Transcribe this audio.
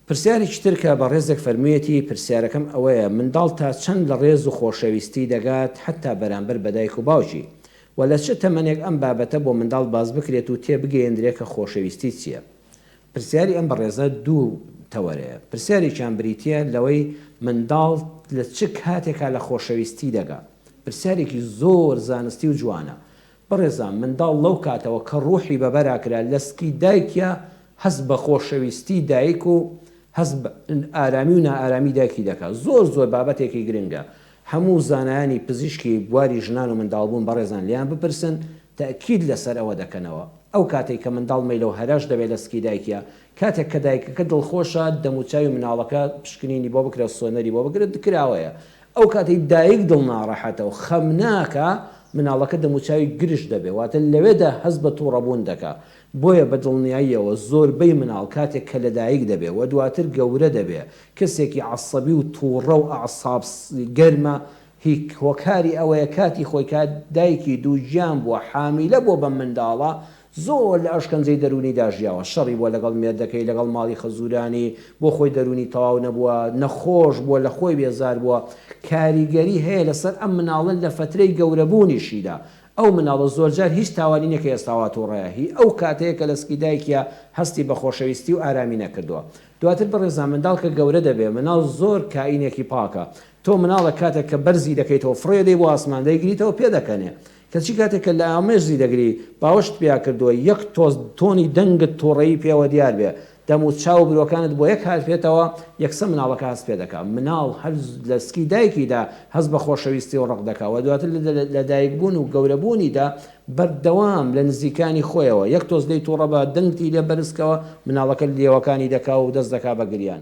پرسیارێکی تر کە بە ڕێزێک فەرموویەتی پرسیارەکەم ئەوەیە منداڵ تا چەند لە ڕێز و خۆشەویستی دەگات حتا بەرامبەر بە دایک و باوکی و لە چه تەمەنێک ئەم بابەتە بۆ منداڵ باز بکرێت و تێبگەیەندرێت کە خۆشەویستی چییە. پرسیاری ئەم بەڕێزە دوو تەوەرەیە. پرسیارێکیان بریتە لەوەی منداڵ لە چ کاتێکا لە خۆشەویستی دەگات. پرسیارێکی زۆر زانستی و جوانە. بەڕێزان منداڵ لەو کاتەوە کە ڕوحی بەبەراکرا لەسکی دایکە هەست بە خۆشەویستی دایک و هەست ئارامی و نائارامی دایکی دەکات. زۆر بابەتێکی گرنگە. هەموو زانایانی پزیشکی بواری ژنان و منداڵبوون بەڕێزان لیان بپرسن تەکید لەسەر ئەوە دەکەنەوە. ئەو کاتێک کە منداڵ مەیلە و هەرش دەبێت لەسکی دایکە کاتێک کە دایکەکە دڵخۆشە دەموچاوی مناڵەکە پشکنینی بۆ بکرێت سۆنەری بۆ بگرێت دکراوەیە. ئەو کاتێک دایک دڵ ناڕەحەتە و خەم ناکە مناڵەکە دەموچاوی گرش دەبێت واتە لەوێدا هەست بە تووڕەبوون دەکات. بۆیە بە دڵنیاییەوە زۆربەی مناڵ کاتێک کە لە دایک دەبێت و دواتر گەورە دەبێت کەسێکی عەسەبی و تووڕە و ئەعساب گەرمە هیچ هۆکاری ئەوەیە کاتی خۆی کات دایکی دووگیان بووە حامیلە بۆ بە منداڵە زۆر لە ئەشکەنجەی دەرونی داژیاوە شەڕی بۆ لەگەڵ مێردەکەی لەگەڵ ماڵی خەزورانی بۆ خۆی دەرونی تەواو نەبووە نەخۆش بووە لە خۆی بێزار بووە کاریگەری هەیە لەسەر ئەم مناڵن لە فترەی گەورەبوونیشیدا. ئەو مناڵە زۆرجار هیچ تاوانینێکە ئێستاوا تووڕەیە ئەو کاتەیە کە لەسکی دایکە هەستی بە خۆشەویستی و ئارامی نەکردووە. دواتر بەڕێزان منداڵ کە گەورە دەبێت مناڵ زۆر کائینێکی پاکە. تۆ مناڵە کاتێک کە بەرزی دەکەیتەوە فڕێ دەی بۆ ئاسمان دەیگریتەوە پێ دەکەنێ کەچی کاتێک کە لە ئامێژی دەگری باوەشت پیا کردووە یەک تۆز تۆنی دەنگت تووڕەیی پێوە دیار بێ دەموت چاو برۆکانت بۆ یەک هات پێێتەوە یەکسە مناڵەکە هەست پێ دەکات. مناڵ هەر لەسکی دایکیدا هەست بە خۆشەویستی و ڕق دەکەوە دواتر لە دایکبوون و گەورەبوونیدا بەردەوام لە نزیکانی خۆیەوە یەک تۆز دەی تووڕە بە دەنگی لێ بەرزکەوە مناڵەکە لێوەکانی دەکا و دەست دەکا بە گریان.